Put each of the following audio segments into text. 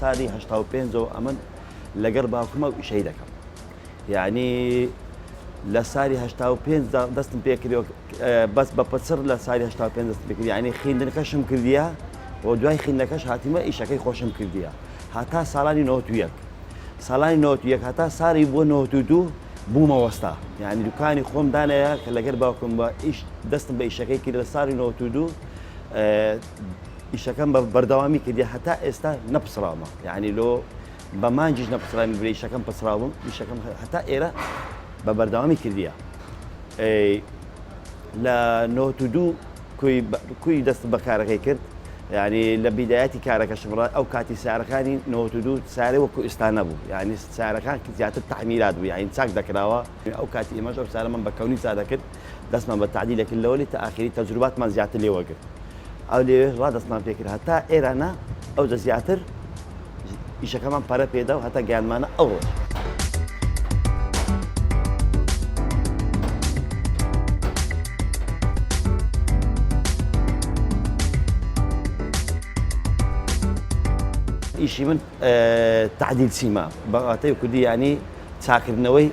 ساڵی 85ەوە ئەمن لەگەڵ باوکمە ئیشەی دەکەم یعنی لە ساڵی 85 دەستم پێکردەوە بەس بە پچر لە ساڵی 85 دەستم پێکرد یعنی خوێندنەکەشم کردیە بۆ دوای خوێندنەکەش هاتیمە ئیشەکەی خۆشم کردیە هەتا ساڵانی 91 ساڵانی 91 هەتا ساڵی بۆ 92 بوومە وەستا یعنی دوکانی خۆم دانەیە کە لەگەر باوکم بە ئیش دەستم بە ئیشەکەی کرد لە ساڵی 92 ئیشەکەم بە بەردەوامی کردی هەتا ئێستا نەپسراومە یعنی لۆ بە مانجیش نەپسرامی برێ ئیشەکەم پسراوم ئیشەکەم هەتا ئێرە بە بەردەوامی کردیە لە 92 کوی دەست بە کارەکەی کرد یعنی لە بیدایەتی کارەکەشم ئەو کاتی سیارەکانی 92 سارێ وەکو ئێستا نەبوو یعنی سیارەکان زیاتر تەعمیرات بوو یعنی چاک دەکراوە ئەو کاتی ئێمەش ئەو سارە من بە کەونی چا دەکرد دەستمان بە تعدیلەکرد لەوەی تا ئاخری تەجروباتمان زیاتر لێوەگرت ئەو لێوێ ڕادەستمان پێکرد هەتا ئێرانە ئەو دە زیاتر ئیشەکەمان پەرە پێدا و هەتا گیانمانە ئەو ڕۆژ ئیشی من تعدیل سیما بەواتەی کوردی یعنی چاکردنەوەی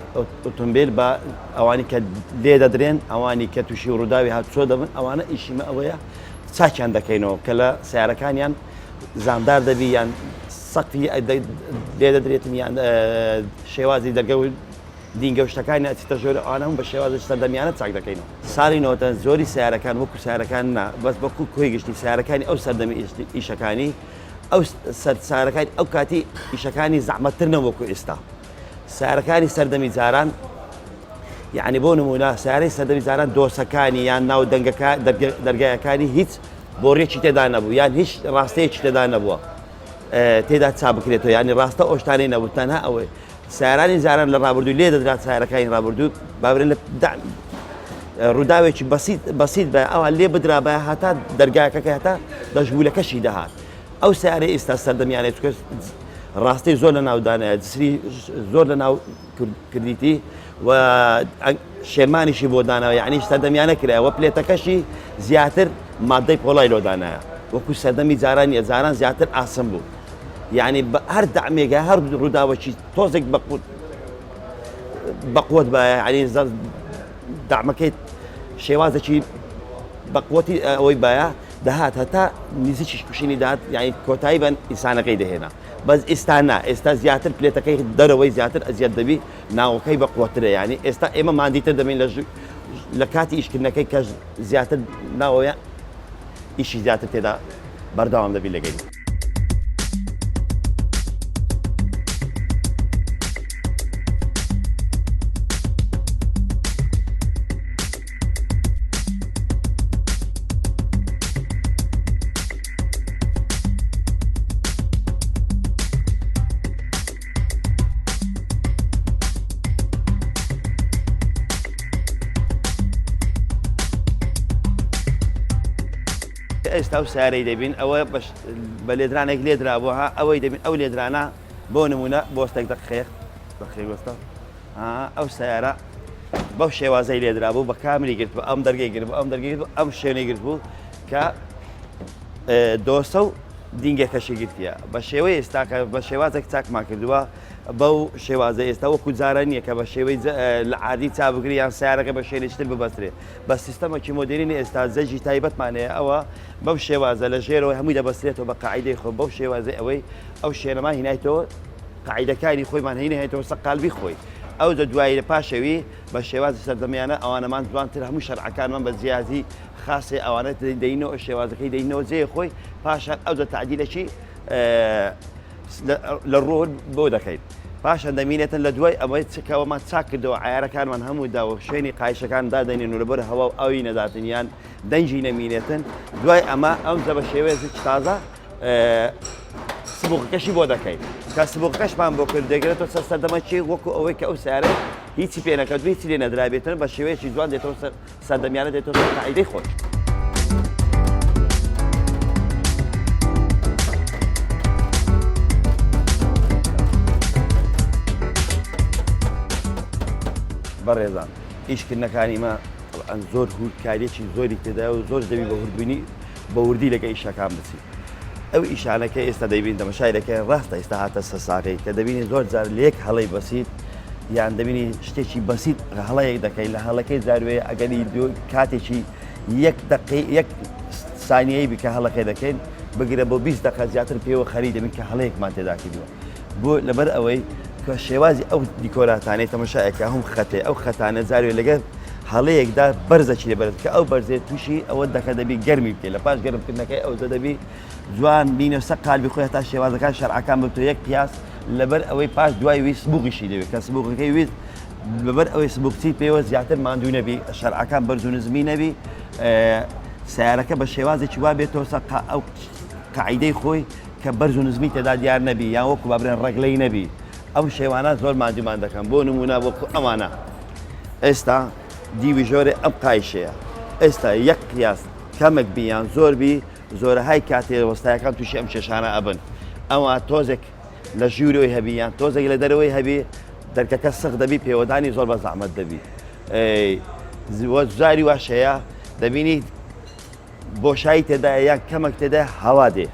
ئۆتۆمبیل بە ئەوانی کە لێ دەدرێن ئەوانی کە تووشی ڕووداوی هاتوچۆ دەبن ئەوانە ئیشیمە ئەوەیە چاکیان دەکەینەوە کە لە سیارەکانیان زاندار دەبی یان سەقفی لێ دەدرێتن یان شێوازی دەرگە و دینگە و شتەکانی ئەچیتە ژۆرە ئەوانە بە شێوازی سەردەمیانە چاک دەکەینەوە ساڵی نۆتە زۆری سیارەکان وەکو سیارەکان نا بەس بەکو کۆی گشتی سیارەکانی ئەو سەردەمی ئیشەکانی ئەو سیارەکانی ئەو کاتی ئیشەکانی زەحمەتتر نەوەکو ئێستا سیارەکانی سەردەمی جاران یعنی بۆ نمونە سیارەی سەردەمی جاران دۆسەکانی یان ناو دەرگایەکانی هیچ بۆڕێکی تێدا نەبوو یان هیچ ڕاستەیەکی تێدا نەبووە تێدا چا بکرێتەوە ینی ڕاستە ئەو شتانەی نەبوو تەنها ئەوەی سیارانی جاران لە ڕابردوو لێ دەدرات سیارەکانی ڕابردوو باورێن لە ڕووداوێکی بەسیط بە ئەوە لێ بدرا بە هەتا دەرگایەکەکە هەتا دەژبوولەکەشی دەهات ئەو سیارەی ئێستا سەردەمیانێت ڕاستی زۆر لە ناودانەیە جسری زۆر لە ناو کردیتی و شێرمانیشی بۆ داناوە یعنی سەردەمیانە کرایەوە پلێتەکەشی زیاتر مادەی پۆڵای لۆدانایە وەکو سەردەمی جارانی جاران زیاتر ئاسم بوو یعنی هەر دامێگە هەر ڕووداوەکی تۆزێک بەقوت بە ینی دامەکەی شێوازێکی بەقوتی ئەوەی باە دەهات هەتا نزیکیش کوشینی داات یعنی کۆتایی بەن ئینسانەکەی دەهێنا بەس ئێستا ئێستا زیاتر پلێتەکەی دەرەوەی زیاتر ئەزیەت دەبی ناوەکەی بەقوترە ینی ئێستا ئێمە مادیتر دەبین لە کاتی ئیشکردنەکەی کە زیاتر ناوەیە ئیشی زیاتر تێدا بەردەوام دەبی لەگەی ئێستا و سارەی دەبین ئەوە بە لێدرانێک لێدرابووە ئەوەی دەبین ئەو لێدرانە بۆ نمونە بۆستێک دەخێوەستە ئەو سیارە بەو شێوازەی لێدرا بوو بە کامری گرت بە ئەم دەرگای گرت بە ئەم دەرگای گرت ئەم شوێنەی گرت بوو کە دۆسە و دینگێکەشی گرتیە بە شێوەی ئێستا کە بە شێوازێک چاکمان کردووە بەو شێوازە ئێستا وەکو جارە نییە کە بە شێوەی لە عادی چابگری یان سیارەکە بە شوێنێکتر ببەسترێت بە سیستەمێکی مۆدرنی ئێستا زەجی تایبەتمانەیە ئەوە بەو شێوازە لە ژێرەوە هەمووی دەبەسترێتەوە بە قاعیدەی خۆ بەو شێوازەی ئەوەی ئەو شوێنەما هینایتەوە قاعیدەکانی خۆیمان هینەهێتەوە سەقالبی خۆی ئەو دوایی لە پاشەوی بە شێوازی سەردەمیانە ئەوانەمان جوانتر هەموو شەرعەکانمان بە جیازی خاصی ئەوانە دەینەوە شێوازەکەی دەینەوە جێ خۆی پاشان ئەو تعدیلەکی لە ڕۆ بۆ دەکەیت پاشان دەمینێتن لە دوای ئەوەی چکەوەمان چاک کردەوە عیارەکانمان هەموو داوە شوێنی قایشەکان دادەنین و لەبەر هەوا و ئەوی نەداتنیان دەنجی نەمینێتن دوای ئەمە ئەم زە بە شێوەیەکی تازە سبووقەکەشی بۆ دەکەین کە سبووقەکەشمان بۆ کرد دەگرێتەوە سەردەمەکی وەکو ئەوەی کە ئەو سیارە هیچی پێ نەکەوت هیچی لێ نەدرابێتن بە شێوەیەکی جوان دێتەوە سەردەمیانە دێتەوە قاعیدەی خۆی بەڕێزان ئیشکردنەکانی مە زۆر هورکاریەکی زۆری تێدا و زۆر دەبی بە هوردبوونی بە وردی لەگە ئیشەکان بچی ئەو ئیشانەکە ئێستا دەبین دەمەشایەکە ڕاستە ئێستا هاتە سەساغی کە دەبینی زۆر جار لێک هەڵی بەسیت یان دەبینی شتێکی بەسیت هەڵەیەک دەکەی لە هەڵەکەی زاروێ ئەگەری کاتێکی یەک سانیەی بکە هەڵەکەی دەکەین بگرە بۆ 20 دقیقە زیاتر پێوە خەری دەبین کە هەڵەیەکمان تێدا کردووە بۆ لەبەر ئەوەی کە شێوازی ئەو دیکۆراتانەی تەماشایەکە هەم خەتێ ئەو خەتانە زاروێ لەگەر هەڵەیەکدا بەرزەکی لێبەرێت کە ئەو بەرزێت تووشی ئەوە دەکە دەبی گەرمی بکەیت لە پاش گەرمکردنەکەی ئەوزە دەبی جوان بینە سە قالبی خۆی هەتا شێوازەکان شەرعەکان بتۆ یەک پیاس لەبەر ئەوەی پاش دوای وی سبوغیشی دەوێت کە سبوغەکەی ویست لەبەر ئەوەی سبوکچی پێوە زیاتر ماندوو نەبی شەرعەکان بەرز و نزمی نەبی سیارەکە بە شێوازێکی وا بێتەوە سە ئەو قاعیدەی خۆی کە بەرز و نزمی تێدا دیار نەبی یان وەکو با بڵێن ڕەگلەی نەبی ئەو شێوانە زۆر ماندوومان دەکەن بۆ نمونە وەکو ئەمانە ئێستا دیوی ژۆرێ ئەم قایشەیە ئێستا یەک قیاس کەمێک بیان زۆر بی زۆرەهای کاتێ وەستایەکان تووشی ئەم شێشانە ئەبن ئەوە تۆزێک لە ژوورەوەی هەبی یان تۆزێک لە دەرەوەی هەبی دەرکەکە سەخ دەبی پێوەدانی زۆر بە زەحمەت دەبی زاری واشەیە دەبینی بۆشایی تێدایە یان کەمێک تێدا هەوا دێ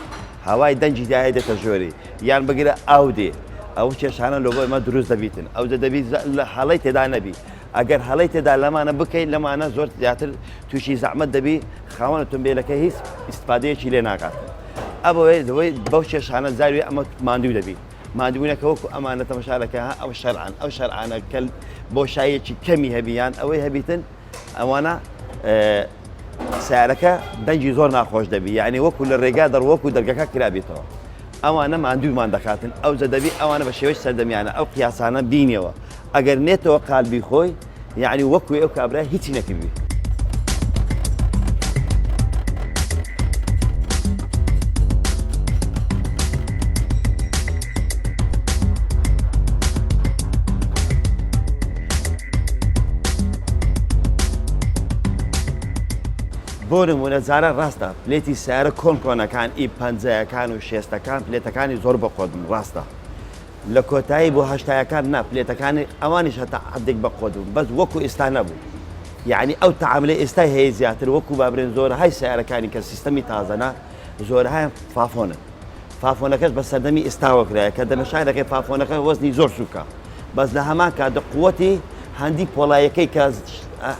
هەوای دەنجی دایە دێتە ژۆری یان بگرە ئاو دێ ئەو کێشانە لە بۆ ئێمە دروست دەبیتن ئەو دەبی لە هەڵەی تێدا نەبی ئەگەر هەڵەی تێدا لەمانە بکەیت لەمانە زۆر زیاتر تووشی زەحمەت دەبی خاوەنە تۆمبیلەکە هیچ ئیسپادەیەکی لێ ناکات ئەوەی دەوەی بەو کێشانە زاروی ئەمە ماندوو دەبی مادبوونەکە وەکو ئەمانە تەماشارەکە ئەو شەرعان ئەو شەرعانە کە بۆشایەکی کەمی هەبیان ئەوەی هەبیتن ئەوانە سیارەکە دەنجی زۆر ناخۆش دەبی یعنی وەکو لە ڕێگا دەڕوەکو دەرگەکە کرابێتەوە ئەوانە ماندوومان دەکاتن ئەو دەبی ئەوانە بە شێوەی سەردەمیانە ئەو قیاسانە بینیەوە ئەگەر نێتەوە قالبی خۆی یعنی وەکو ئەو کابرا هیچی نەکردی بۆ نمونە جارە ڕاستە پلێتی سیارە کۆنکۆنەکان ئی پەنجەیەکان و شێستەکان پلێتەکانی زۆر بەقۆدن ڕاستە لە کۆتایی بۆ هەشتایەکان نا پلێتەکانی ئەوانیش هەتا حدێک بەقۆدون بەس وەکو ئێستا نەبوو یعنی ئەو تەعاملەی ئێستا هەیە زیاتر وەکو با بڵێن زۆرهای سیارەکانی کە سیستەمی تازەنا زۆرهایان فافۆنن فافۆنەکەش بە سەردەمی ئێستاوەکرایە کە دەمەشارەکەی فافۆنەکە وەزنی زۆر سووکە بەس لە هەمان کاتە قووەتی هەندی پۆڵایەکەی کە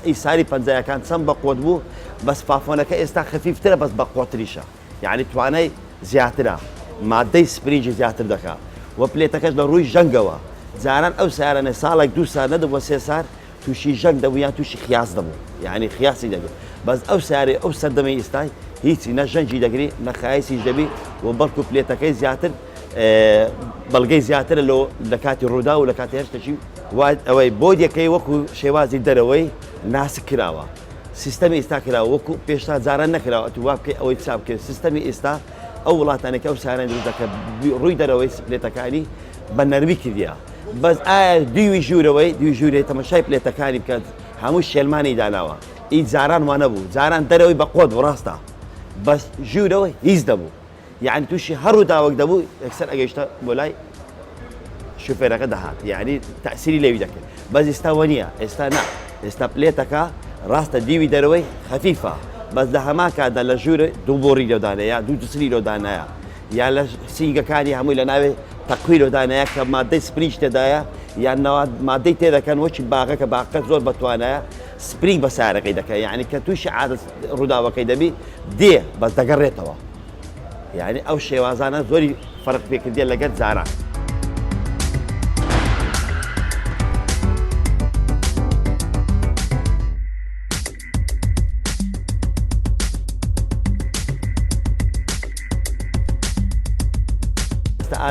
ئیساری پەنجەیەکان چەند بەقۆت بوو بەس فافۆنەکە ئێستا خەفیفترە بەس بەقۆتریشە یعنی توانای زیاترە مادەی سپرینجی زیاتر دەکات وە پلێتەکەش لە ڕووی ژەنگەوە جاران ئەو سیارانە ساڵێک دوو سال نەدەبووە سێ سال تووشی ژەنگ دەبوو یان تووشی خیاس دەبوو یعنی خیاسی دەبێت بەس ئەو سیارێ ئەو سەردەمەی ئێستای هیچی نە ژەنگی دەگری نە خایسیش دەبی و بەڵکو پلێتەکەی زیاتر بەڵگەی زیاترە لە کاتی ڕوودا و لە کاتی هەشتێکی ئەوەی بۆ دیەکەی وەکو شێوازی دەرەوەی ناسک کراوە سیستەمی ئێستا کراوە وەکو پێشتا جاران نەکراوە تو وا بکەی ئەوەی چاپ کرد سیستەمی ئێستا ئەو وڵاتانێکە ئەو ساران دروست دەکە ڕووی دەرەوەی پلێتەکانی بە نەرمی کردیا بەس ئایا دوی ژوورەوەی تەماشای پلێتەکانی بکات هەموو شێلمانی داناوە هیچ جاران وانە بوو جاران دەرەوەی بە قۆت ڕاستە بەس ژوورەوەی هیچ دەبوو یعنی تووشی هەروو داوەک دەبوو یەکسەر ئەگەیشتە بۆ لای شوفێرەکە دەهات یعنی تەسیری لێوی دەکرد بەس ئێستاوە نییە ئێستا نا ئێستا پلێتەکە ڕاستە دیوی دەرەوەی خەفیفە بەس لە هەمان کاتدا لە ژوورە دوو بۆڕی لەدانەیە دوو جسری لۆدانایە یا لە سینگەکانی هەمووی لە ناوێ تەقوی لۆدانەیە کە مادەی سپرینج تێدایە یان مادەی تێدەکەن وەکی باغەکە باقەت زۆر بەتوانایە سپرینگ بە سارەکەی دەکە یعنی کە تووشی عادەت ڕووداوەکەی دەبی دێ بەس دەگەڕێتەوە یعنی ئەو شێوازانە زۆری فەرق پێکردیە لەگەر جاران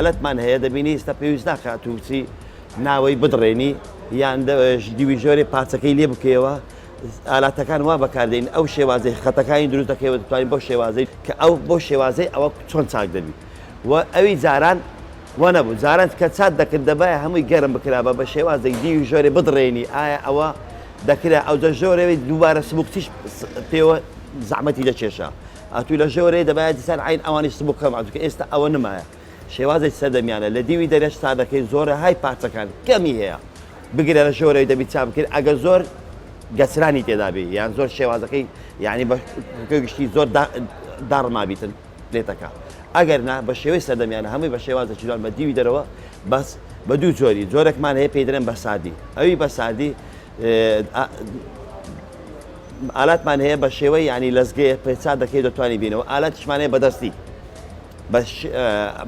ئالەتمان هەیە دەبینی ئێستا پێویست ناکات تووسی ناوەی بدڕێنی یان دیوی ژۆرێ پارچەکەی لێ بکەوە ئالاتەکان وا بەکاردێن ئەو شێوازەی خەتەکانی دروست دەکەوە دەتوانین بۆ شێوازەی کە ئەو بۆ شێوازەی ئەوە چۆن چاک دەبی و ئەوی جاران وە نەبوو جاران کە چات دەکرد دەبایە هەمووی گەرم بکرابە بە شێوازێک دیوی ژۆرێ بدڕێنی ئایا ئەوە دەکرا ئەو دە ژۆرەوەی دووبارە سبوکتیش پێوە زەحمەتی دەچێشە ئەتوی لە ژۆرەی دەبایە دیسان عین ئەوانیش سبوکەم ئەتوکە ئێستا ئەوە نمایە شێوازی سەردەمیانە لە دیوی دەرەش تا دەکەی زۆرە های پارچەکان کەمی هەیە بگرە لە ژۆرەی دەبی چاپ کرد ئەگە زۆر گەسرانی تێدابی یان زۆر شێوازەکەی یعنی بە گشتی زۆر داڕما بیتن لێتەکە ئەگەرنا بە شێوەی سەردەمیانە هەمووی بە شێوازێکی جوان بە دیوی دەرەوە بەس بە دوو جۆری جۆرەکمان هەیە پێی دەڵێن بە سادی ئەوی بە سادی ئالاتمان هەیە بە شێوەی ینی لەزگەیە پێچا دەکەی دەتوانانی بینەوە ئالاتیشمان هەیە بەدەستی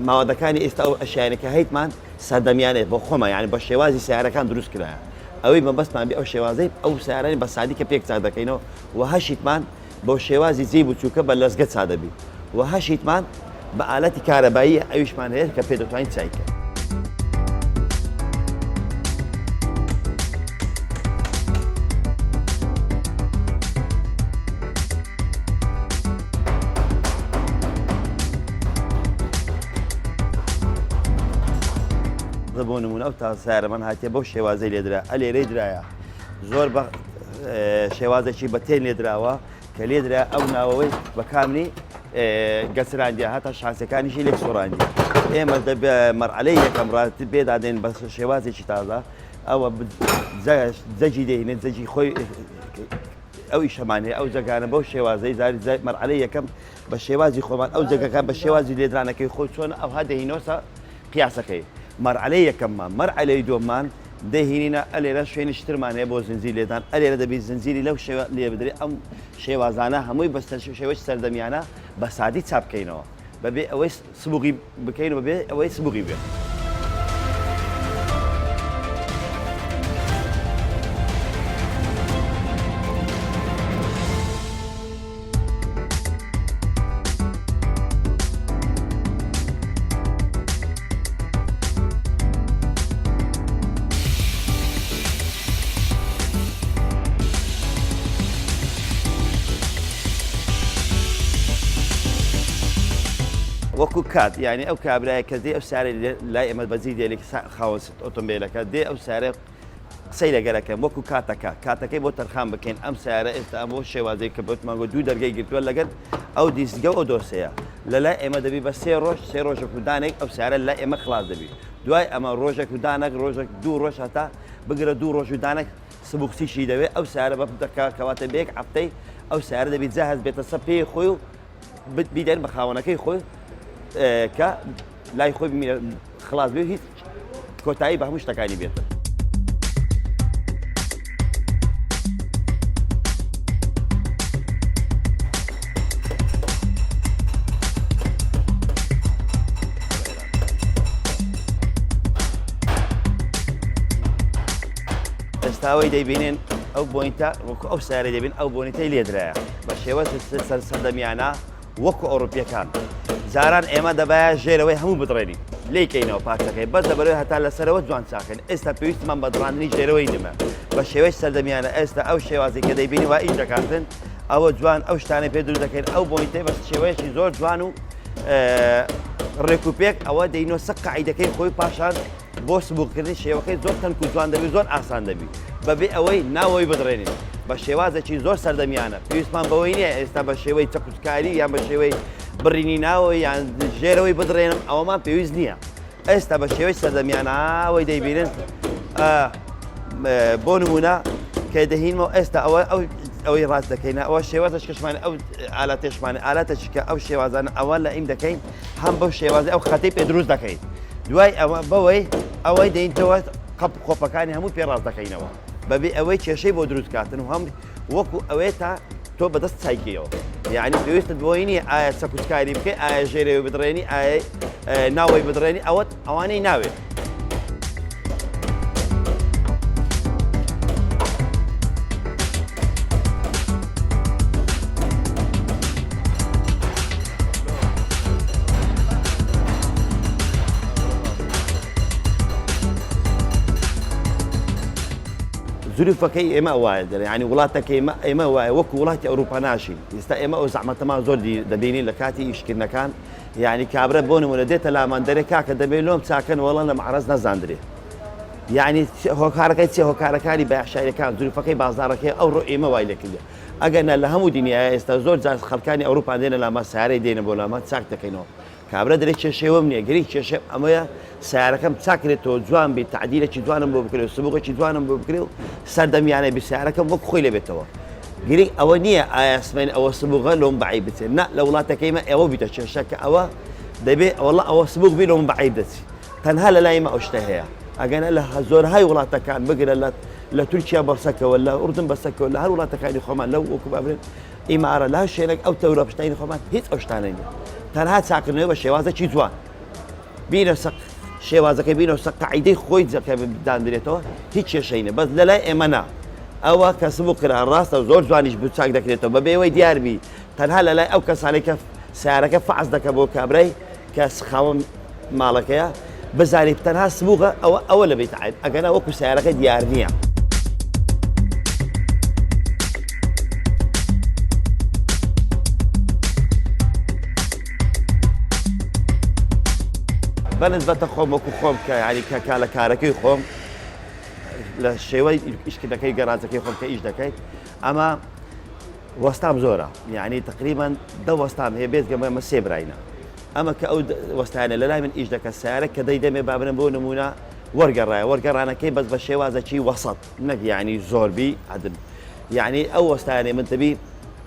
ماوەدەکانی ئێستا ئەو ئەشیانەکە هەیتمان سەردەمیانێت بۆ خۆمە یعنی بە شێوازی سیارەکان دروست کرایە ئەوەی مەبەستمان بێ ئەو شێوازەی ئەو سیارانی بە سادی کە پێک چاک دەکەینەوە و هەشیتمان بۆ شێوازی جێی بچووکە بە لەزگە چادەبی و هەشیتمان بە ئالەتی کارەبایی ئەویشمان هەیە کە پێ دەتوانین چایکە. بۆ نمونە ئەو تا سیارە من هاتیە بەو شێوازەی لێدرا ئەلێرەی درایە زۆر بە شێوازێکی بە تێن لێدراوە کە لێدرا ئەو ناوەوەی بە کاملی گەسراندیە هاتە شانسەکانیشی لێک سۆڕاندی ئێمە مەرعلەی یەکەم ڕاتت بێدادێن بە شێوازێکی تازە ئەوە جەجی دێنێت جەجی خۆی ئەوی شەمانەیە ئەو جەگانە بەو شێوازەی زاری مەرعلەی یەکەم بە شێوازی خۆمان ئەو جەگەکان بە شێوازی لێدرانەکەی خۆی چۆن ئەو هەدەهینەوە قیاسەکەی مەرعلەی یەکەممان مەرعلەی دووەممان دەهێنینە ئەلێرە شوێنی شترمان هەیە بۆ زنجیر لێدان ئەلێرە دەبێت زنجیری لەو لێ بدرێت ئەم شێوازانە هەمووی بە شێوەی سەردەمیانە بە سادی چاپ بکەینەوە بەبێ ئەوەی سبوغی بکەین بەبێ ئەوەی سبوغی بێت. وەکو کات یعنی ئەو کابرایە کە دێ ئەو سارە لای ئێمە بەجێ دێلێکی خاوەن ئۆتۆمبیلەکە دێ ئەو سارە قسەی لەگەرەکەم وەکو کاتەکەی بۆ تەرخان بکەین ئەم سارە ئێستا ئەم بۆ شێوازەی کە بۆتمانگۆ دوو دەرگای گرتووە لەگەر ئەو دیستگە و ئەو دۆسەیە لەلای ئێمە دەبی بە سێ ڕۆژێک و دانێک ئەو سارە لای ئێمە خلاص دەبی دوای ئەمە ڕۆژێک و دانێک ڕۆژێک دوو ڕۆژ هەتا بگرە دوو ڕۆژ و دانێک سبوکسیشی دەوێت ئەو سارە بە دەکا کەواتە بێک هەفتەی ئەو سارە دەبیت جاهەز بێتە سەر پێی خۆی و بیدەن بە خاوەنەکەی خۆی کە لای خۆی خلاص بێ هیچ کۆتایی بە هەموو شتەکانی بێتە. ئێستاوەی دەیبینێن ئەو بۆینتە وەکو ئەو سارە دەبین ئەو بۆنیتەی لێدرایە بە شێوە سەردەمیانە وەکو ئەوروپیەکان جاران ئێمە دەبایە ژێرەوەی هەموو بدڕێنی لێکەینەوە پارچەکەی بەس دەبەرەوەی هەتا لەسەرەوە جوان چاکەن ئێستا پێویستمان بە دڕاندنی ژێرەوەی نمە بە شێوەی سەردەمیانە ئێستا ئەو شێوازی کە دەیبینی وا ئیش دەکاتن ئەوە جوان ئەو شتانە پێ دروست دەکەین ئەو بۆنیتەی بە شێوەیەکی زۆر جوان و ڕێکوپێک ئەوە دەینەوە سەر قاعیدەکەی خۆی پاشان بۆ سبووکردنی شێوەکەی زۆر تەنک و جوان دەبێت زۆر ئاسان دەبی بەبێ ئەوەی ناوەوەی بدڕێنین بە شێوازێکی زۆر سەردەمیانە پێویستمان بەوەی نییە ئێستا بە شێوەی چەقوچکاری یان بە شێوەی بڕینی ناوە یان ژێرەوەی بدڕێنم ئەوەمان پێویست نییە ئێستا بە شێوەی سەردەمیانە ئەوەی دەیبینن بۆ نمونە کە دەهینەوە ئێستا ئەوەی ڕاست دەکەین ئەوە شێوازش کەشمانە ئەو ئالاتێشمانە ئالاتەشکە ئەو شێوازانە ئەوە لە ئیم دەکەین هەم بەو شێوازی ئەو خەتەی پێ دروست دەکەین دوای ئەوە بەوەی ئەوەی دەینەوە قەپ خۆپەکانی هەموو پێ ڕاست دەکەینەوە بەبێ ئەوەی کێشەی بۆ دروستکاتن و هەم وەکو ئەوەیە تا تۆ بەدەست چایکەوە یعنی پێویستت بۆی نیە ئایا سەکوچکاری بکەی ئایا ژێرەوەی بدڕێنی ئایا ناوەی بدڕێنی ئەوانەی ناوێت. ظروفەکەی ئێمە وایە دەرێ ینی وڵاتەکەی ئێمە وایە وەکو وڵاتی ئەوروپا ناشین ئێستا ئێمە ئەو زەحمەتەمان زۆر دەبینین لە کاتی ئیشکردنەکان یعنی کابرا بۆ نمونە دێتە لامان دەرێ کاکە دەبێت لۆم چاکەن وەڵە لە مەعرەز نەزاندرێ یعنی هۆکارەکەی چێ هۆکارەکانی بەعشایەکان ظروفەکەی بازاڕەکەی ئەو ڕۆ ئێمە وای لەکردە ئەگەر لە هەموو دنیای ئێستا زۆر جار خەڵکانی ئەوروپا دێنە لاما سیارەی دێنە بۆ لاما چاک دەکەینەوە کابرا دەرێت کێشەوەم نییە گەری کێشە ئەمەیە سیارەکەم چاکرێتەوە جوان بێت تعدیلێکی جوانم بۆ بکرێت و سبووقێکی جوانم بۆ بکرێت و سەردەمیانە بێ سیارەکەم وەک خۆی لەبێتەوە گرنگ ئەوە نییە ئایا سمێن ئەوە سبووغە لۆم بەعی بچێت نە لە وڵاتەکەیمە ئێوە بیتە کێشە کە ئەوە دەبێ وڵا ئەوە سبوک بینەوە من بەعیب دەچی تەنها لە لای مە ئەو شتە هەیە ئەگەنە لە زۆرهای وڵاتەکان بگرە لە تورکیا بەرسەکەوە لە ئوردن بەسەکەوە لە هەر وڵاتەکانی خۆمان لەو وەکو بابرێن ئیمارە لا شوێنێک ئەو تەورە پشتینی خۆمان هیچ ئەو شتانە نیە تەنها چاکردنەوە بە شێوازێکی جوان بینە شێوازەکەی بینەوە سەق قاعیدەی خۆی جەکە دانرێتەوە هیچ کێشەی نیە بەس لەلای ئێمە نا ئەوە کە سبوو کرا ڕاستە و زۆر جوانیش بوو چاک دەکرێتەوە بەبێ ئەوەی دیاربی تەنها لەلای ئەو کەسانێک کە سیارەکە فعز دەکە بۆ کابرای کە خاوەن ماڵەکەیە بزانیت تەنها سبووغە ئەوە لە بێت عیب ئەگەنا وەکو سیارەکە دیار نییە بەنسبەتە خۆم وەکو خۆم کە یعنی کە لە کارەکەی خۆم لە شێوەی ئیشکردنەکەی گەراجەکەی خۆم کە ئیش دەکەیت ئەمە وەستام زۆرە یعنی تقریبان دە وەستام هەیە بێت گەمە ئەمە سێ براینە ئەمە کە ئەو وەستانە لە لای من ئیش دەکە سیارە کە دەیدەمێ بابنم بۆ نمونە وەرگەڕانەکەی بەس بە شێوازەکی وەسەط نەک یعنی زۆربی عدل یعنی ئەو وەستانێ من دەبی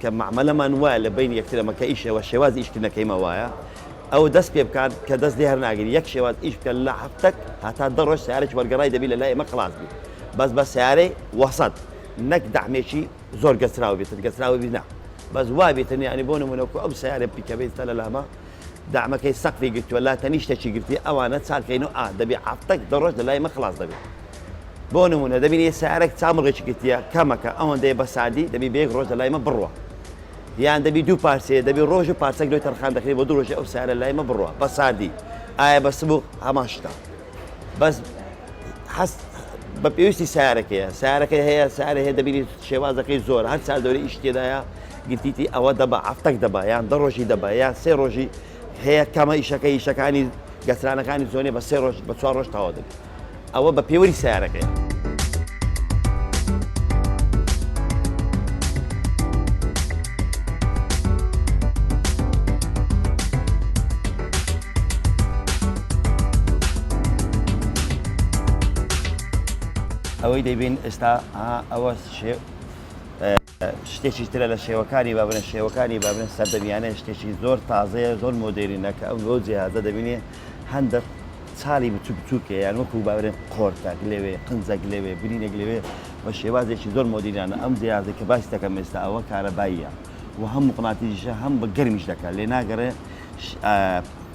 کە معمەلەمان وایە لە بین یەکترەمە کە ئیشەوە شێوازی ئیشکردنەکەیمە وایە ئەو دەست پێ بکات کە دەست لێ هەر ناگیری یەک شێواز ئیش بکە لە هەفتەک هەتا دە ڕۆژ سیارێکی وەرگەڕای دەبی لە لای ئێمە خلاص بی بەس بە سیارەی وەسەط نەک دەعمێکی زۆر گەچراوە بێتن گەچراوە بی نا بەس وا بێتن یعنی بۆ نمونەوەکو ئەو سیارە پیکە بێتە لە لامە دعمەکەی سەقفی گرتووە لا تەنی شتێکی گرتی ئەوانە چاکەین و دەبێ هەفتەک دە ڕۆژ لە لای ئێمە خلاص دەبێت بۆ نمونە دەبینی سیارێک چامڕێکی گرتیە کەمەکە ئەوەندەیە بە سادی دەبی بە یەک ڕۆژ لە لای ئێمە بڕوە یان دەبی دوو پارچەیە دەبی ڕۆژ و پارچەک لۆی تەرخان دەکرێت بۆ دوو ڕۆژێ ئەو سیارە لای ئێمە بڕوە بە سادی ئایا بە سبوو هەمان شتە بەس حەست بە پێویستی سیارەکەی هەیە سیارە هەیە دەبینی شێوازەکەی زۆر هەر سال دەوری ئیش تێدایە گرتیتی ئەوە دەبە هەفتەک دەبە یان دە ڕۆژی دەبە یان سێ ڕۆژی هەیە کەمە ئیشەکانی گەسرانەکانی زۆنێ بە سێ ڕۆژ بە چوار ڕۆژ تەواو دەبێت ئەوە بە پێوەری سیارەکەیە ئەوەی دەبین ئێستا ئەوە شتێکی ترە لە شێوەکانی بابنە شێوەکانی بابنە سەردەمیانە شتێکی زۆر تازەیە زۆر مۆدێرینەکە ئەو بۆ جیهازە دەبینێ هەندێک چاڵی بچووکە یان وەکو بابرێن قۆرتەک لێوێ قنجەک لێوێ برینێک لێوێ بە شێوازێکی زۆر مۆدیرانە ئەم جیهازە کە باش دەکەم ئێستا ئەوە کارەباییە و هەم موقناتیژە هەم بە گەرمیش دەکات لێ ناگەڕێ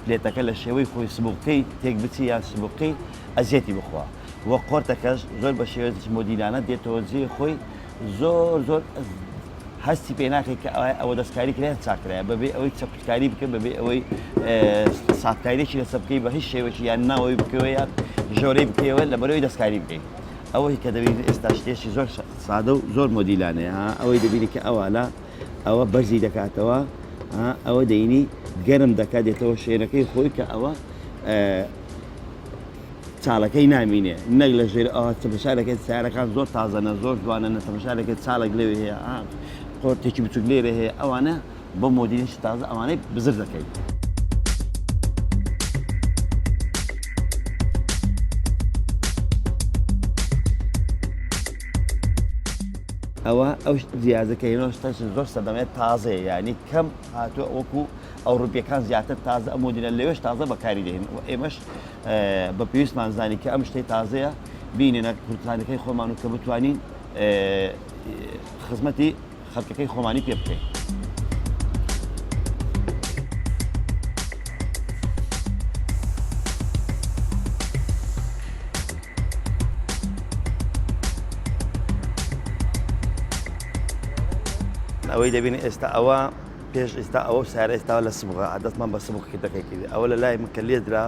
پلێتەکە لە شێوەی خۆی سبووقەکەی تێک بچی یان سبووقەکەی ئەزیەتی بخوا وە قۆرتەکەش زۆر بە شێوەیەکی مۆدیرانە دێتەوە جێ خۆی زۆر هەستی پێ ناکەی کە ئەوە دەستکاری کرێن چاکرایە بەبێ ئەوەی چەپکاری بکە بەبێ ئەوەی ساتکاریێکی لەسەر بکەی بە هیچ شێوەیەکی یان ناوەوەی بکەوە یان ژۆرەی بکەوە لە بەرەوەی دەستکاری بکەین ئەوەی کە دەبین ئێستا شتێکی زۆر سادە و زۆر مۆدیلانەیە ئەوەی دەبینی کە ئەوانە ئەوە بەرزی دەکاتەوە ئەوە دەینی گەرم دەکات دێتەوە شوێنەکەی خۆی کە ئەوە چاڵەکەی نامینێ نەک لە ژێر تەمەشارەکەی سیارەکان زۆر تازەنە زۆر جوانە تەمەشارەکەی چاڵێک لێوێ هەیە قۆرتێکی بچوک لێرە هەیە ئەوانە بۆ مۆدیلێکی تازە ئەوانەی بزر دەکەیت ئەوە ئەو جیازەکەینەوە شتەش زۆر سەردەمێت تازەیە یعنی کەم هاتووە وەکو ئەوروپیەکان زیاتر تازە ئەم مۆدیلە لەوێش تازە بەکاری دێن و ئێمەش بە پێویستمان زانی کە ئەم شتەی تازەیە بینێنە کورتانەکەی خۆمان و کە بتوانین خزمەتی خەڵکەکەی خۆمانی پێ بکەین ئەوەی دەبین ئێستا ئەوە پێش ئێستا ئەوە سارە ئێستاوە لە سبغا عادەتمان بە سبغ دەکەیکردی ئەوە لە لای من کە لێدرا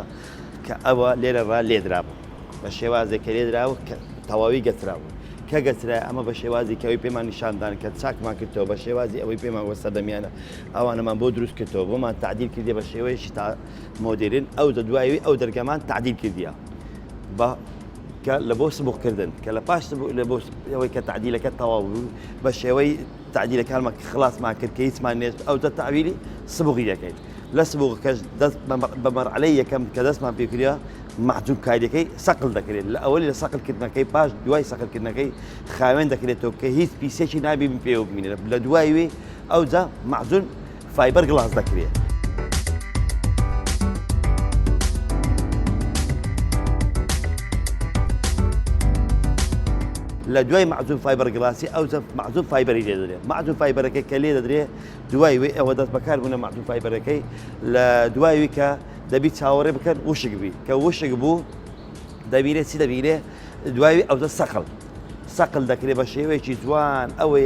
کە ئەوە لێرەڕا لێدرابوو بە شێوازێک کە لێدراوە کە تەواوی گەتراوە کە گەترای ئەمە بە شێوازی کەوەی پێمان نیشاندان کە چاکمان کردەوە بە شێوازی ئەوەی پێمان وەسە دەمیانە ئەوانەمان بۆ دروست کردەوە بۆمان تعدیل کردێ بە شێوەیەشی تا مۆدێرن ئەو دەدوایەوەی ئەو دەرگەمان تعدیل کردیە بە لە بۆ سبووکردن کە لە پاش لە بۆ ئەوەی کە تعدیلەکە تەواو بوو بە شێوەی تعدیلەکانمان خلاصمان کرد کە هیچمان نێت ئەو دە تعویلی سبوغی دەکەیت لە سبووقەکەش دەست بە مەرحەلەی یەکەم کە دەستمان پێکردە معجون کاریەکەی سەقل دەکرێت لە ئەوەی لە سەقلکردنەکەی پاش دوای سەقلکردنەکەی خاوێن دەکرێتەوە کە هیچ پیسێکی نابی پێ ببینێت لە دوای وێ ئەوجا معجون فایبەر گڵاس دەکرێت لدواي معزوم فايبر جلاسي او معزوم فايبر يدري معزوم فايبر كي كلي يدري دواي وي او دات بكار هنا معزوم فايبر كي لدواي وي ك دبي تشاوري بكر وشق بي كوشق بو دبيله سي دبيله دواي او سقل دكري بشي شي جوان او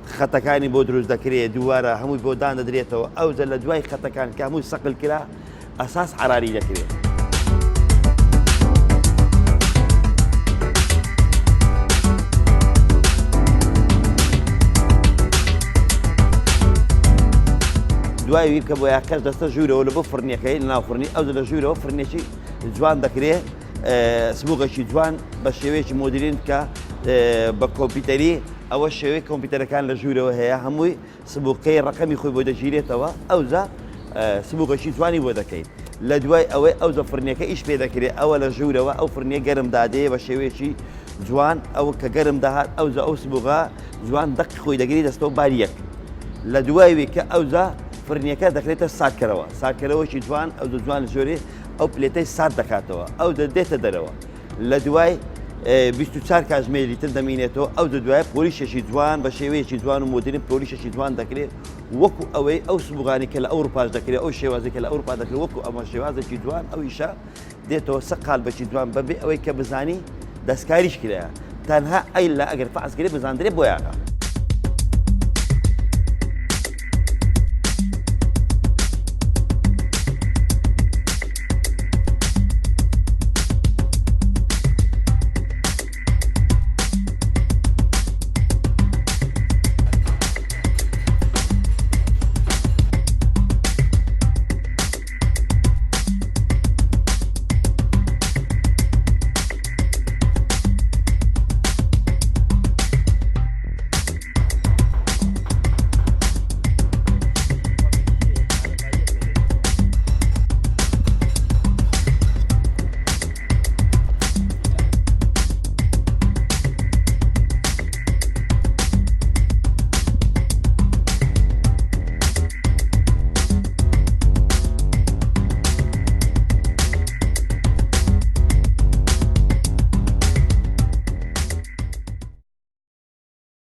خطكاني بودروز دكري دواره همو بودان دريتو او زل دواي خطكان كامو سقل كلا اساس حراري دكري دوای وی کە بۆ یاکەس دەستە ژوورەوە لە بۆ فڕنیەکەی لەناو فڕنی ئەو لە ژوورەوە فڕنیێکی جوان دەکرێت سبووقێکی جوان بە شێوەیەکی مۆدرین کە بە کۆمپیوتەری ئەوە شێوەی کۆمپیوتەرەکان لە ژوورەوە هەیە هەمووی سبووقەی ڕقەمی خۆی بۆ دەگیرێتەوە ئەوزە سبووقێکی جوانی بۆ دەکەین لە دوای ئەوەی ئەوزە فڕنیەکە ئیش پێ دەکرێت ئەوە لە ژوورەوە ئەو فڕنیە گەرم دادەیە بە شێوەیەکی جوان ئەو کە گەرم داهات ئەوزە ئەو سبووقە جوان دەق خۆی دەگیری دەستەوە باریەک لە دوایوی کە ئەوزە فرنیەکە دەکرێتە ساکەرەوەی جوان ئەو جوان ژۆری ئەو پلێتەی سات دەکاتەوە ئەو دەدێتە دەرەوە لە دوای 24 کاتژمێری تر دەمینێتەوە ئەو دوای پۆلیشێکی جوان بە شێوەیەکی جوان و مدرن پۆلیشێکی جوان دەکرێت وەکو ئەوەی ئەو سبووغانی کە لە ئەوروپاش دەکرێت ئەو شێوازی کە لە ئەوروپا دەکرێت وەکو ئەمە شێوازێکی جوان ئەو ئیشە دێتەوە سەقال بەکی جوان بەبێ ئەوەی کە بزانی دەستکاریش کرایە تەنها ئەی لە ئەگەر فەحسکرێ بزاندرێت بۆ یاغا